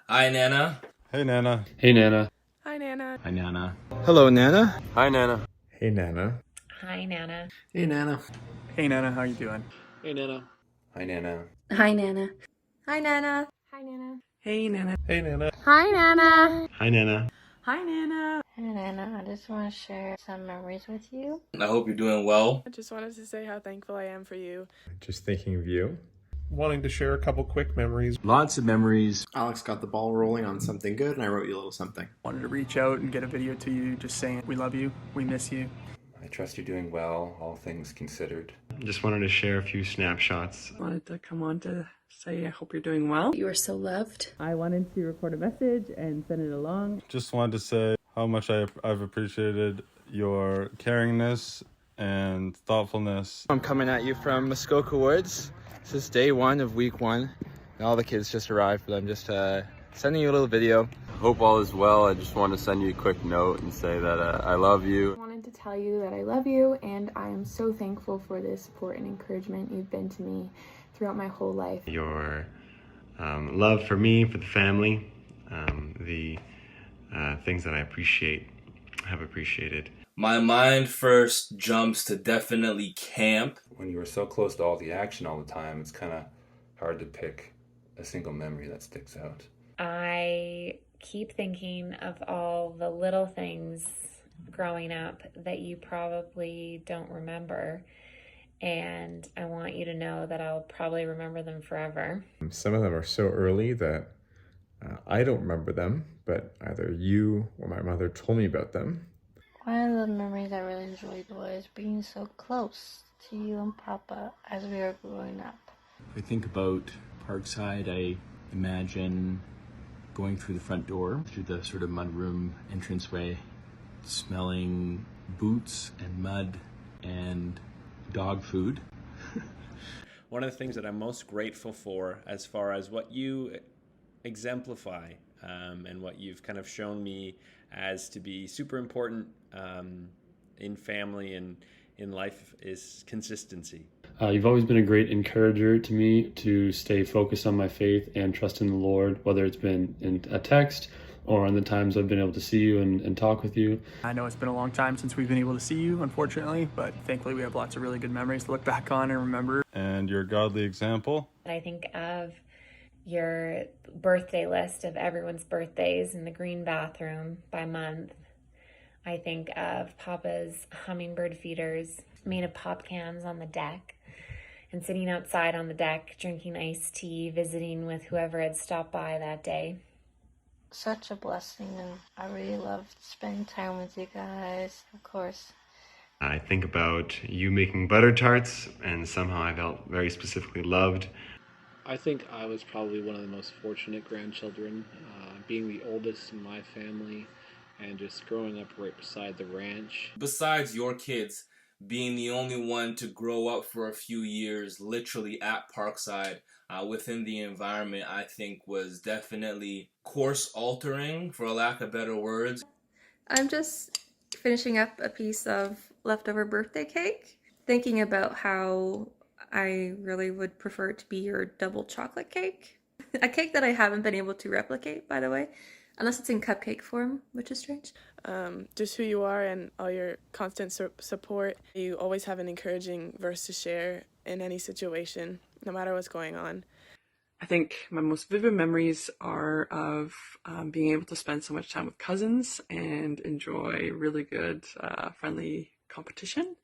Hi, Nana. Hey, Nana. Hey, Nana. Hi, Nana. Hi, Nana. Hello, Nana. Hi, Nana. Hey, Nana. Hi, Nana. Hey, Nana. Hey, Nana, how you doing? Hey, Nana. Hi, Nana. Hi, Nana. Hi, Nana. Hi, Nana. Hey, Nana. Hey, Nana. Hi, Nana. Hi, Nana. Hi, Nana. Hi, Nana. I just want to share some memories with you. I hope you're doing well. I just wanted to say how thankful I am for you. Just thinking of you. Wanting to share a couple quick memories. Lots of memories. Alex got the ball rolling on something good, and I wrote you a little something. Wanted to reach out and get a video to you just saying we love you, we miss you. I trust you're doing well, all things considered. Just wanted to share a few snapshots. Wanted to come on to say I hope you're doing well. You are so loved. I wanted to record a message and send it along. Just wanted to say how much I've appreciated your caringness and thoughtfulness. I'm coming at you from Muskoka Woods. This is day one of week one, and all the kids just arrived, but I'm just sending you a little video. Hope all is well. I just want to send you a quick note and say that I love you. I wanted to tell you that I love you, and I am so thankful for the support and encouragement you've been to me throughout my whole life. Your love for me, for the family, the things that I have appreciated. My mind first jumps to definitely camp. When you were so close to all the action all the time, it's kind of hard to pick a single memory that sticks out. I keep thinking of all the little things growing up that you probably don't remember. And I want you to know that I'll probably remember them forever. Some of them are so early that I don't remember them, but either you or my mother told me about them. One of the memories I really enjoyed was being so close to you and Papa as we were growing up. I think about Parkside, I imagine going through the front door, through the sort of mudroom entranceway, smelling boots and mud and dog food. One of the things that I'm most grateful for as far as what you exemplify and what you've kind of shown me as to be super important in family and in life is consistency. You've always been a great encourager to me to stay focused on my faith and trust in the Lord, whether it's been in a text or on the times I've been able to see you and talk with you. I know it's been a long time since we've been able to see you, unfortunately, but thankfully we have lots of really good memories to look back on and remember. And your godly example. I think of your birthday list of everyone's birthdays in the green bathroom by month. I think of Papa's hummingbird feeders made of pop cans on the deck and sitting outside on the deck drinking iced tea, visiting with whoever had stopped by that day. Such a blessing, and I really loved spending time with you guys, of course. I think about you making butter tarts, and somehow I felt very specifically loved. I think I was probably one of the most fortunate grandchildren, being the oldest in my family and just growing up right beside the ranch. Besides your kids being the only one to grow up for a few years literally at Parkside within the environment, I think was definitely course altering, for lack of better words. I'm just finishing up a piece of leftover birthday cake, thinking about how I really would prefer it to be your double chocolate cake. A cake that I haven't been able to replicate, by the way, unless it's in cupcake form, which is strange. Just who you are and all your constant support. You always have an encouraging verse to share in any situation, no matter what's going on. I think my most vivid memories are of being able to spend so much time with cousins and enjoy really good, friendly competition,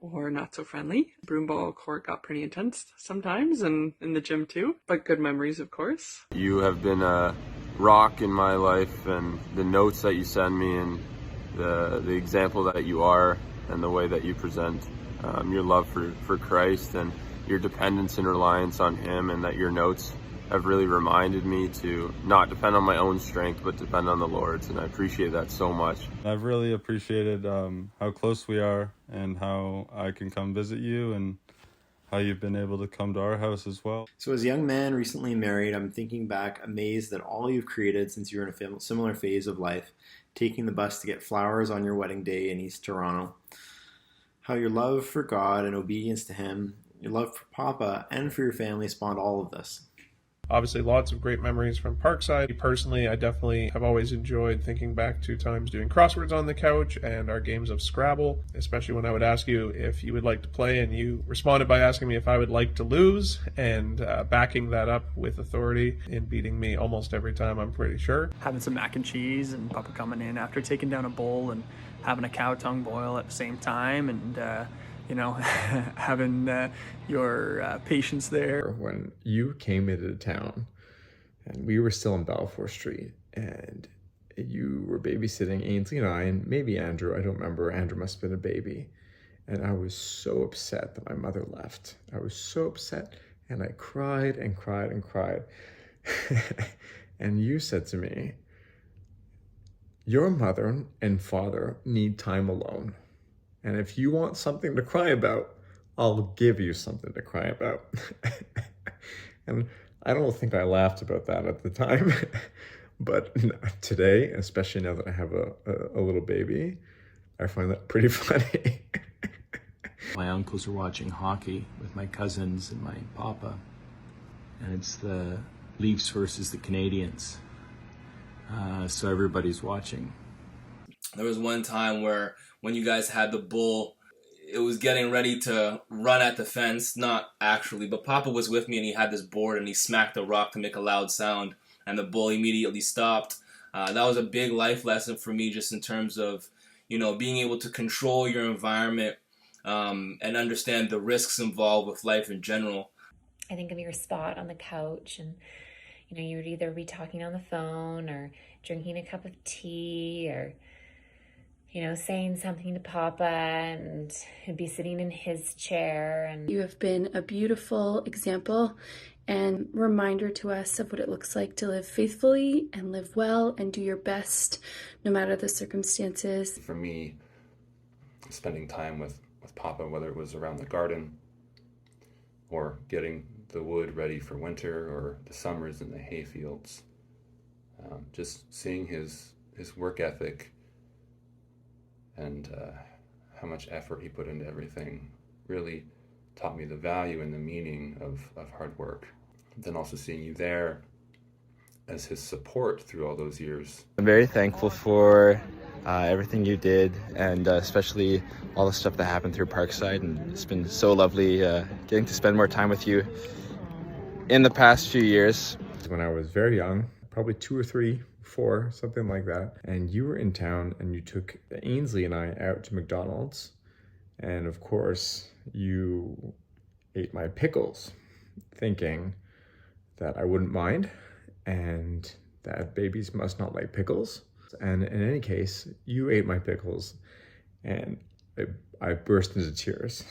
or not so friendly. Broomball court got pretty intense sometimes, and in the gym too, but good memories, of course. You have been a rock in my life, and the notes that you send me and the example that you are and the way that you present your love for Christ and your dependence and reliance on Him, and that your notes have really reminded me to not depend on my own strength but depend on the Lord's, and I appreciate that so much. I've really appreciated how close we are and how I can come visit you and how you've been able to come to our house as well. So as a young man recently married, I'm thinking back amazed at all you've created since you were in a similar phase of life, taking the bus to get flowers on your wedding day in East Toronto. How your love for God and obedience to Him, your love for Papa and for your family spawned all of this. Obviously, lots of great memories from Parkside. Personally, I definitely have always enjoyed thinking back to times doing crosswords on the couch and our games of Scrabble, especially when I would ask you if you would like to play, and you responded by asking me if I would like to lose, and backing that up with authority in beating me almost every time, I'm pretty sure. Having some mac and cheese and Papa coming in after taking down a bowl and having a cow tongue boil at the same time, and having your patience there. When you came into town and we were still on Balfour Street and you were babysitting Ainsley and I, and maybe Andrew, I don't remember, Andrew must have been a baby. And I was so upset that my mother left. I was so upset, and I cried and cried and cried. And you said to me, your mother and father need time alone. And if you want something to cry about, I'll give you something to cry about. And I don't think I laughed about that at the time. But today, especially now that I have a little baby, I find that pretty funny. My uncles are watching hockey with my cousins and my papa. And it's the Leafs versus the Canadians. So everybody's watching. There was one time where when you guys had the bull, it was getting ready to run at the fence. Not actually, but Papa was with me and he had this board and he smacked the rock to make a loud sound and the bull immediately stopped. That was a big life lesson for me, just in terms of, being able to control your environment and understand the risks involved with life in general. I think of your spot on the couch, and you would either be talking on the phone or drinking a cup of tea, or saying something to Papa, and he'd be sitting in his chair. And you have been a beautiful example and reminder to us of what it looks like to live faithfully and live well and do your best no matter the circumstances. For me, spending time with Papa, whether it was around the garden or getting the wood ready for winter or the summers in the hay fields, just seeing his work ethic and how much effort he put into everything really taught me the value and the meaning of hard work. Then also seeing you there as his support through all those years. I'm very thankful for everything you did, and especially all the stuff that happened through Parkside, and it's been so lovely getting to spend more time with you in the past few years. When I was very young, probably 2 or 3, 4, something like that, and you were in town and you took Ainsley and I out to McDonald's, and of course you ate my pickles, thinking that I wouldn't mind and that babies must not like pickles. And in any case, you ate my pickles, and I burst into tears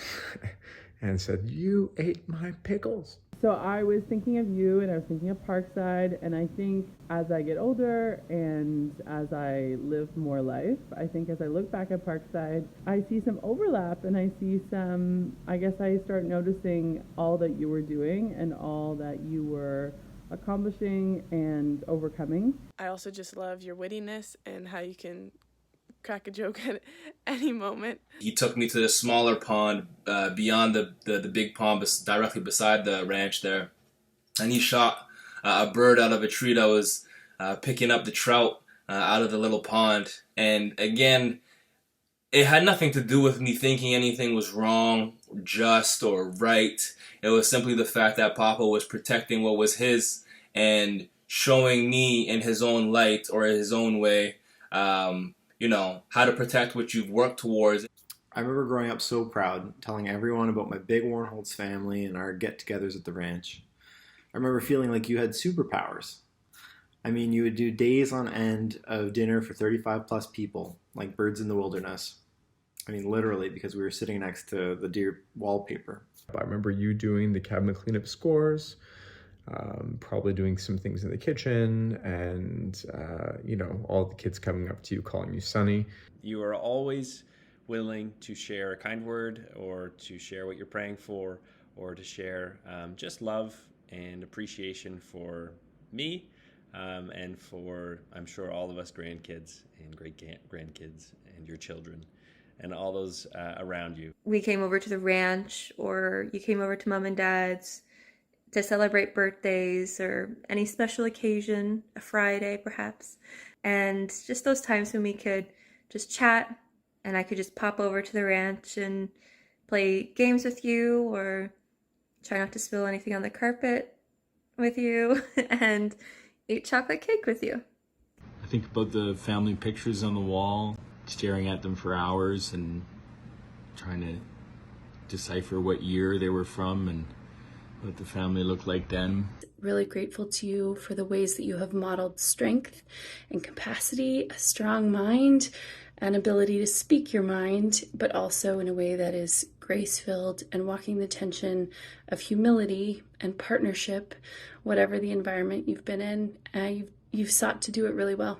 and said, you ate my pickles. So I was thinking of you, and I was thinking of Parkside, and I think as I get older and as I live more life, I think as I look back at Parkside, I see some overlap, and I see I start noticing all that you were doing and all that you were accomplishing and overcoming. I also just love your wittiness and how you can crack a joke at any moment. He took me to the smaller pond beyond the big pond directly beside the ranch there, and he shot a bird out of a tree that was picking up the trout out of the little pond. And again, it had nothing to do with me thinking anything was wrong, just, or right. It was simply the fact that Papa was protecting what was his and showing me in his own light or his own way, how to protect what you've worked towards. I remember growing up so proud, telling everyone about my big Warnholtz family and our get-togethers at the ranch. I remember feeling like you had superpowers. I mean, you would do days on end of dinner for 35 plus people, like birds in the wilderness. I mean, literally, because we were sitting next to the deer wallpaper. I remember you doing the cabinet cleanup scores, probably doing some things in the kitchen, and, all the kids coming up to you, calling you Sonny. You are always willing to share a kind word, or to share what you're praying for, or to share just love and appreciation for me, and for, I'm sure, all of us grandkids and great-grandkids and your children and all those around you. We came over to the ranch, or you came over to Mom and Dad's to celebrate birthdays or any special occasion, a Friday perhaps. And just those times when we could just chat and I could just pop over to the ranch and play games with you or try not to spill anything on the carpet with you and eat chocolate cake with you. I think about the family pictures on the wall, staring at them for hours and trying to decipher what year they were from and what the family looked like then. Really grateful to you for the ways that you have modeled strength and capacity, a strong mind, an ability to speak your mind, but also in a way that is grace-filled and walking the tension of humility and partnership, whatever the environment you've been in. You've sought to do it really well.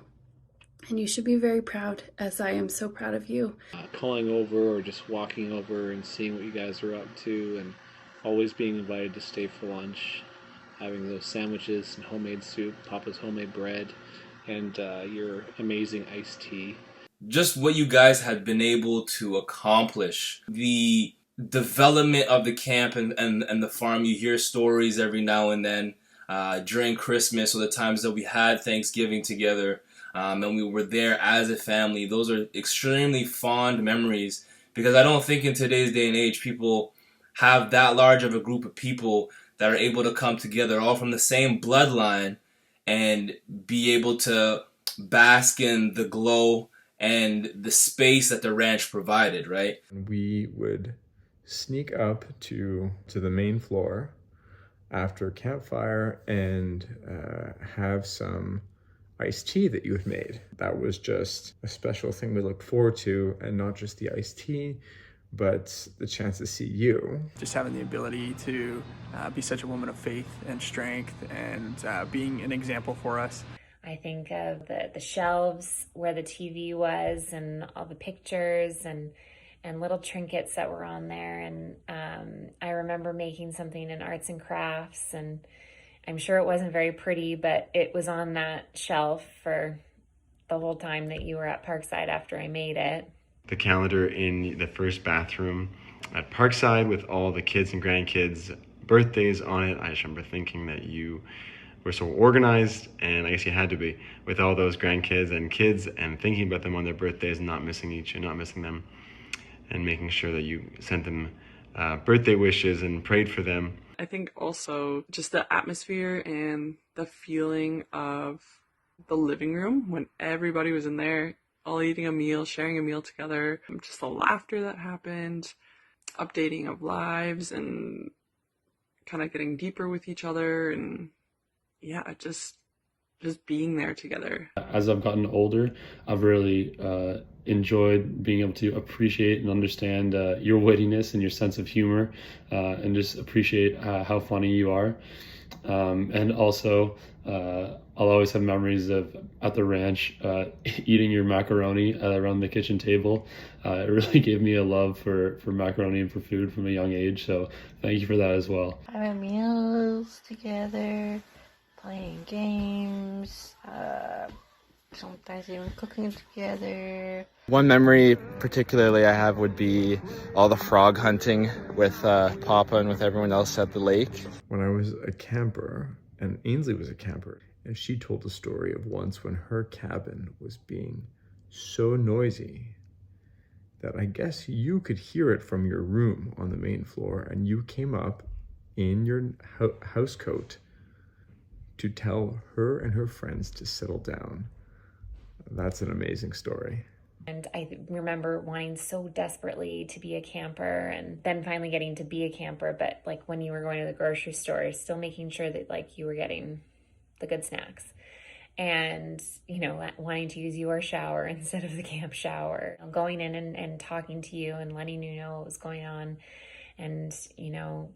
And you should be very proud, as I am so proud of you. Calling over or just walking over and seeing what you guys are up to, and always being invited to stay for lunch, having those sandwiches and homemade soup, Papa's homemade bread, and your amazing iced tea. Just what you guys have been able to accomplish, the development of the camp and the farm. You hear stories every now and then during Christmas or the times that we had Thanksgiving together. And we were there as a family. Those are extremely fond memories because I don't think in today's day and age people have that large of a group of people that are able to come together all from the same bloodline and be able to bask in the glow and the space that the ranch provided, right? We would sneak up to the main floor after campfire and have some iced tea that you had made. That was just a special thing we looked forward to, and not just the iced tea, but the chance to see you. Just having the ability to be such a woman of faith and strength and being an example for us. I think of the shelves where the TV was and all the pictures and little trinkets that were on there. And I remember making something in arts and crafts, and I'm sure it wasn't very pretty, but it was on that shelf for the whole time that you were at Parkside after I made it. The calendar in the first bathroom at Parkside with all the kids and grandkids' birthdays on it. I just remember thinking that you were so organized, and I guess you had to be, with all those grandkids and kids and thinking about them on their birthdays and not missing them, and making sure that you sent them birthday wishes and prayed for them. I think also just the atmosphere and the feeling of the living room when everybody was in there, all eating a meal, sharing a meal together, just the laughter that happened, updating of lives and kind of getting deeper with each other, and yeah, just being there together. As I've gotten older, I've really enjoyed being able to appreciate and understand your wittiness and your sense of humor, and just appreciate how funny you are. And also, I'll always have memories of at the ranch eating your macaroni around the kitchen table. It really gave me a love for macaroni and for food from a young age, so thank you for that as well. Having meals together, playing games, sometimes even cooking together. One memory particularly I have would be all the frog hunting with Papa and with everyone else at the lake. When I was a camper, and Ainsley was a camper, and she told the story of once when her cabin was being so noisy that I guess you could hear it from your room on the main floor, and you came up in your house coat to tell her and her friends to settle down. That's an amazing story. And I remember wanting so desperately to be a camper, and then finally getting to be a camper, but like when you were going to the grocery store, still making sure that like you were getting the good snacks. And, you know, wanting to use your shower instead of the camp shower. Going in and talking to you and letting you know what was going on. And, you know,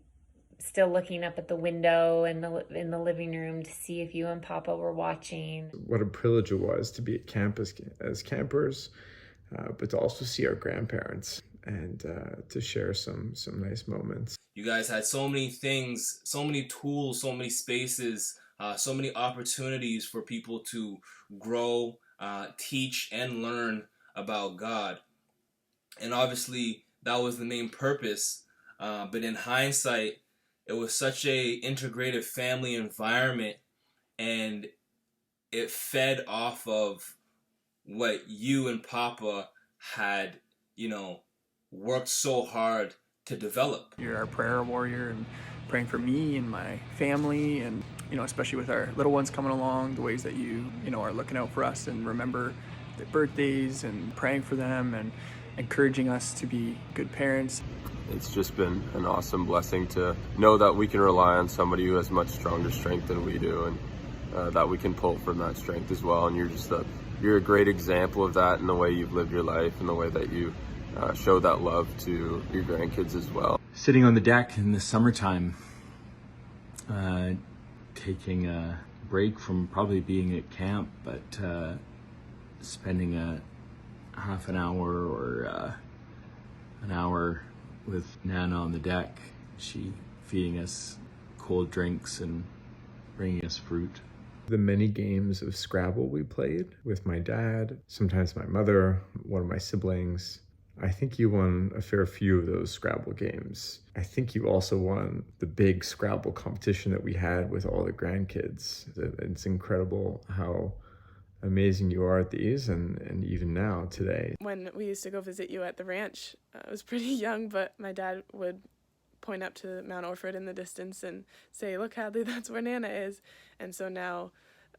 still looking up at the window in the living room to see if you and Papa were watching. What a privilege it was to be at camp as campers, but to also see our grandparents and to share some nice moments. You guys had so many things, so many tools, so many spaces, so many opportunities for people to grow, teach, and learn about God. And obviously, that was the main purpose. But in hindsight, it was such a integrated family environment, and it fed off of what you and Papa had, worked so hard to develop. You're our prayer warrior and praying for me and my family, and especially with our little ones coming along, the ways that you are looking out for us and remember their birthdays and praying for them and encouraging us to be good parents. It's just been an awesome blessing to know that we can rely on somebody who has much stronger strength than we do, and that we can pull from that strength as well. And you're a great example of that in the way you've lived your life and the way that you show that love to your grandkids as well. Sitting on the deck in the summertime, taking a break from probably being at camp, but spending a half an hour or an hour with Nana on the deck, she feeding us cold drinks and bringing us fruit. The many games of Scrabble we played with my dad, sometimes my mother, one of my siblings. I think you won a fair few of those Scrabble games. I think you also won the big Scrabble competition that we had with all the grandkids. It's incredible how amazing you are at these, and even now today. When we used to go visit you at the ranch, I was pretty young, but my dad would point up to Mount Orford in the distance and say, "Look, Hadley, that's where Nana is." And so now,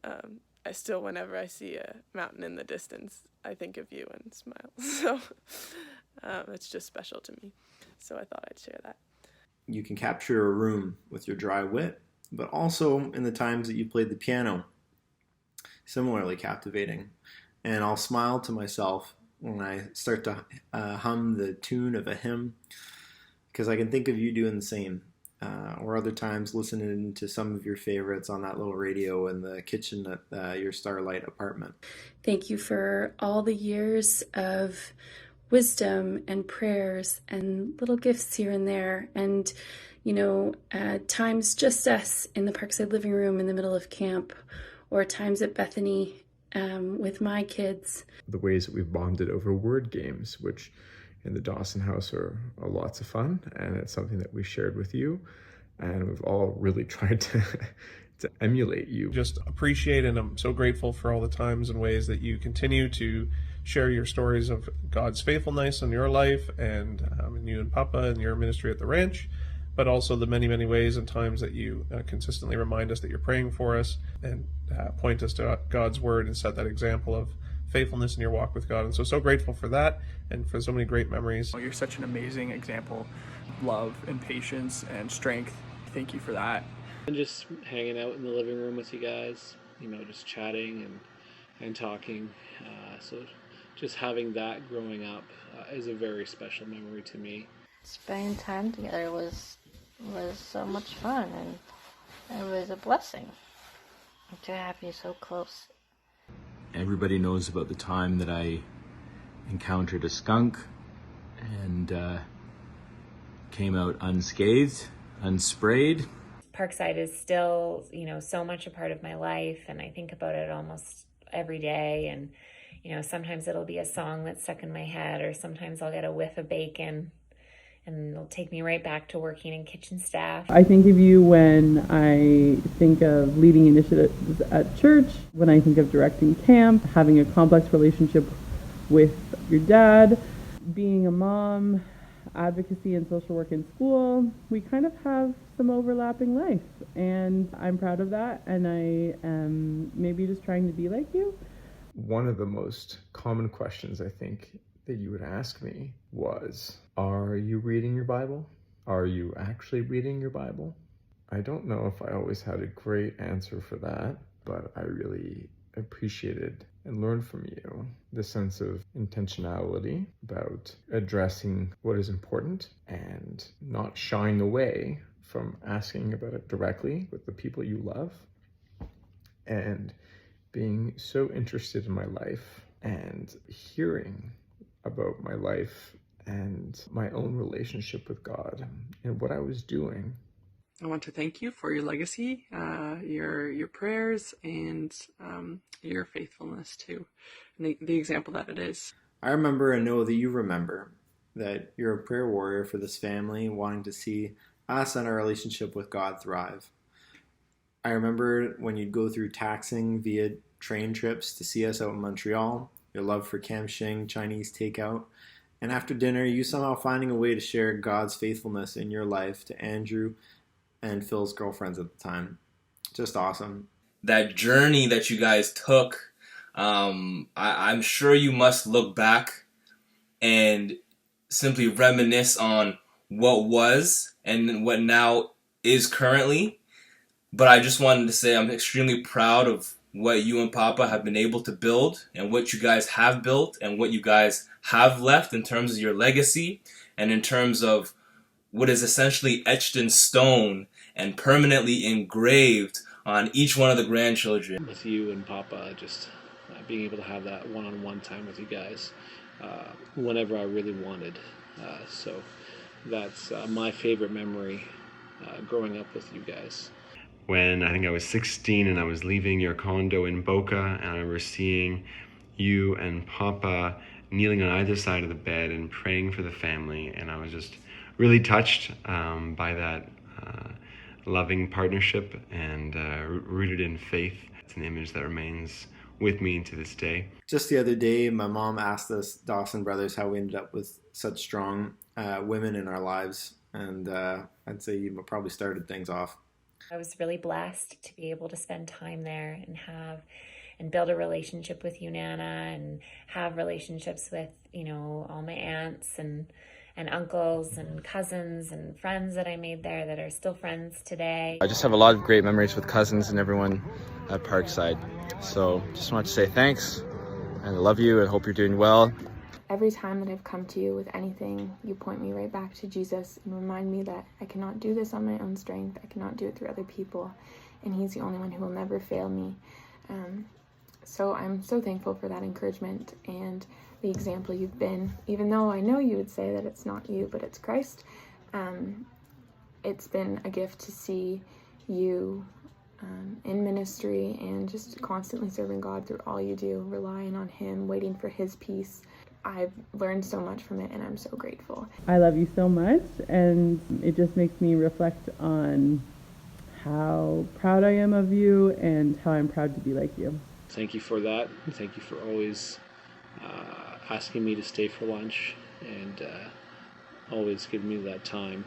I still, whenever I see a mountain in the distance, I think of you and smile. So it's just special to me. So I thought I'd share that. You can capture a room with your dry wit, but also in the times that you played the piano, similarly captivating. And I'll smile to myself when I start to hum the tune of a hymn, because I can think of you doing the same. Or other times listening to some of your favorites on that little radio in the kitchen at your Starlight apartment. Thank you for all the years of wisdom and prayers and little gifts here and there. And, times just us in the Parkside living room in the middle of camp, or times at Bethany with my kids. The ways that we've bonded over word games, which in the Dawson house are lots of fun, and it's something that we shared with you, and we've all really tried to emulate you. Just appreciate, and I'm so grateful for all the times and ways that you continue to share your stories of God's faithfulness in your life, and you and Papa and your ministry at the ranch, but also the many, many ways and times that you consistently remind us that you're praying for us and point us to God's word and set that example of faithfulness in your walk with God. And so grateful for that and for so many great memories. You're such an amazing example of love and patience and strength. Thank you for that. And just hanging out in the living room with you guys, just chatting and talking. So just having that growing up is a very special memory to me. Spending time together was so much fun, and it was a blessing to have you so close. Everybody knows about the time that I encountered a skunk and came out unscathed, unsprayed. Parkside is still, so much a part of my life, and I think about it almost every day. And, sometimes it'll be a song that's stuck in my head, or sometimes I'll get a whiff of bacon, and it'll take me right back to working in kitchen staff. I think of you when I think of leading initiatives at church, when I think of directing camp, having a complex relationship with your dad, being a mom, advocacy and social work in school. We kind of have some overlapping life, and I'm proud of that, and I am maybe just trying to be like you. One of the most common questions I think that you would ask me was, are you reading your Bible? Are you actually reading your Bible? I don't know if I always had a great answer for that, but I really appreciated and learned from you the sense of intentionality about addressing what is important and not shying away from asking about it directly with the people you love, and being so interested in my life and hearing about my life and my own relationship with God and what I was doing. I want to thank you for your legacy, your prayers, and your faithfulness too, and the example that it is. I remember and know that you remember that you're a prayer warrior for this family, wanting to see us and our relationship with God thrive. I remember when you'd go through taxing via train trips to see us out in Montreal, your love for Kam Shing Chinese takeout, and after dinner, you somehow finding a way to share God's faithfulness in your life to Andrew and Phil's girlfriends at the time. Just awesome. That journey that you guys took, I'm sure you must look back and simply reminisce on what was and what now is currently. But I just wanted to say I'm extremely proud of what you and Papa have been able to build and what you guys have built and what you guys have left in terms of your legacy and in terms of what is essentially etched in stone and permanently engraved on each one of the grandchildren. With you and Papa, just being able to have that one-on-one time with you guys whenever I really wanted. So that's my favorite memory growing up with you guys. When I think I was 16 and I was leaving your condo in Boca, and I remember seeing you and Papa kneeling on either side of the bed and praying for the family, and I was just really touched by that loving partnership and rooted in faith. It's an image that remains with me to this day. Just the other day, my mom asked us Dawson brothers how we ended up with such strong women in our lives, and I'd say you probably started things off. I was really blessed to be able to spend time there and build a relationship with you, Nana, and have relationships with, all my aunts and uncles and cousins and friends that I made there that are still friends today. I just have a lot of great memories with cousins and everyone at Parkside. So just wanted to say thanks, and I love you and hope you're doing well. Every time that I've come to you with anything, you point me right back to Jesus and remind me that I cannot do this on my own strength. I cannot do it through other people, and He's the only one who will never fail me. So I'm so thankful for that encouragement and the example you've been. Even though I know you would say that it's not you, but it's Christ, it's been a gift to see you in ministry and just constantly serving God through all you do, relying on Him, waiting for His peace. I've learned so much from it, and I'm so grateful. I love you so much, and it just makes me reflect on how proud I am of you and how I'm proud to be like you. Thank you for that. Thank you for always asking me to stay for lunch and always giving me that time.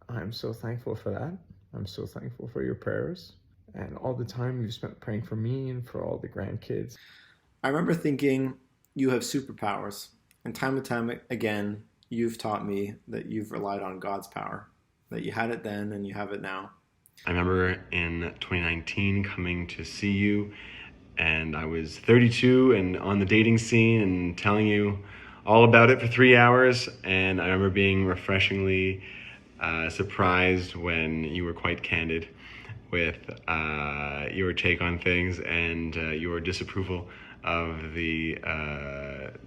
I'm so thankful for that. I'm so thankful for your prayers and all the time you've spent praying for me and for all the grandkids. I remember thinking, you have superpowers, and time again, you've taught me that you've relied on God's power, that you had it then and you have it now. I remember in 2019 coming to see you, and I was 32 and on the dating scene and telling you all about it for 3 hours, and I remember being refreshingly surprised when you were quite candid with your take on things and your disapproval of the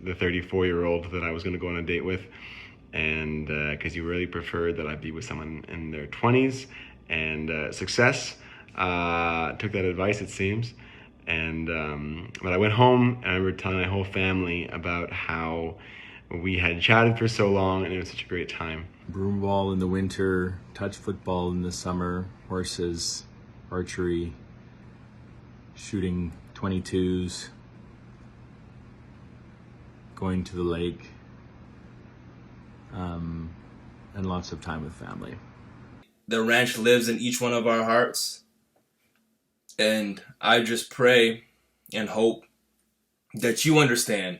34-year-old that I was going to go on a date with, and because you really preferred that I be with someone in their 20s, and success took that advice, it seems. And but I went home and I remember telling my whole family about how we had chatted for so long and it was such a great time. Broomball in the winter, touch football in the summer, horses, archery, shooting 22s, going to the lake, and lots of time with family. The ranch lives in each one of our hearts, and I just pray and hope that you understand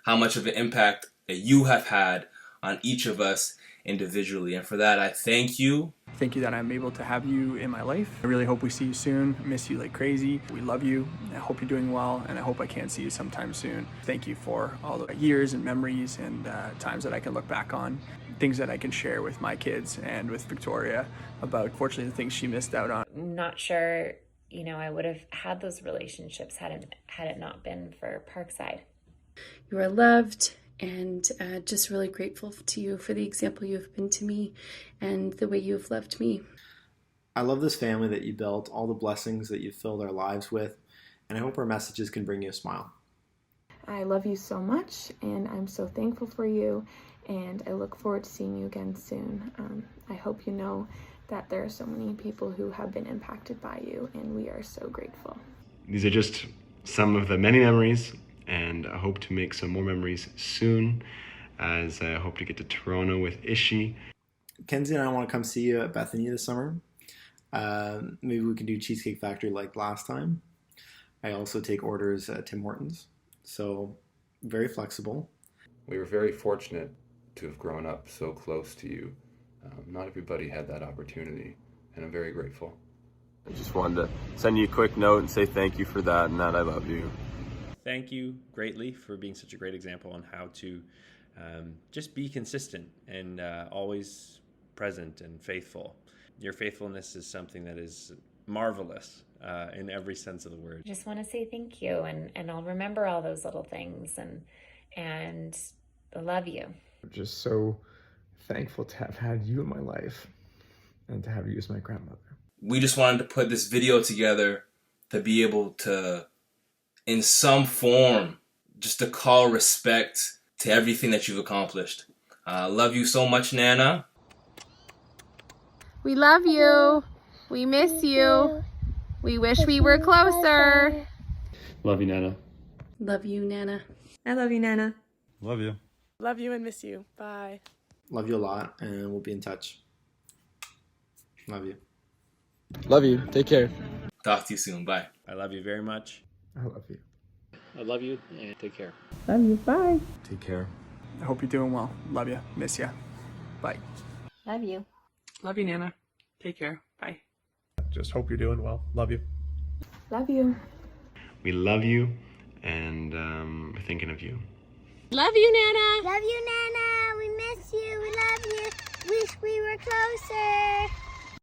how much of an impact that you have had on each of us individually, and for that I thank you. Thank you that I'm able to have you in my life. I really hope we see you soon. I miss you like crazy. We love you. I hope you're doing well, and I hope I can see you sometime soon. Thank you for all the years and memories and times that I can look back on, things that I can share with my kids and with Victoria about, fortunately, the things she missed out on. I'm not sure, I would have had those relationships had it not been for Parkside. You are loved, and just really grateful to you for the example you have been to me and the way you have loved me. I love this family that you built, all the blessings that you've filled our lives with, and I hope our messages can bring you a smile. I love you so much, and I'm so thankful for you, and I look forward to seeing you again soon. I hope you know that there are so many people who have been impacted by you, and we are so grateful. These are just some of the many memories, and I hope to make some more memories soon, as I hope to get to Toronto with Ishi. Kenzie and I want to come see you at Bethany this summer. Maybe we can do Cheesecake Factory like last time. I also take orders at Tim Hortons, so very flexible. We were very fortunate to have grown up so close to you. Not everybody had that opportunity, and I'm very grateful. I just wanted to send you a quick note and say thank you for that, and that I love you. Thank you greatly for being such a great example on how to just be consistent and always present and faithful. Your faithfulness is something that is marvelous in every sense of the word. I just want to say thank you, and I'll remember all those little things, and I love you. I'm just so thankful to have had you in my life and to have you as my grandmother. We just wanted to put this video together to be able to, in some form, just to call respect to everything that you've accomplished. Love you so much, Nana. We love you. We miss you. We wish we were closer. Love you, Nana. Love you, Nana. I love you, Nana. Love you. Love you and miss you. Bye. Love you a lot, and we'll be in touch. Love you. Love you. Take care. Talk to you soon. Bye. I love you very much. I love you. I love you, and take care. Love you. Bye. Take care. I hope you're doing well. Love you. Miss you. Bye. Love you. Love you, Nana. Take care. Bye. Just hope you're doing well. Love you. Love you. We love you, and we're thinking of you. Love you, Nana. Love you, Nana. We miss you. We love you. Wish we were closer.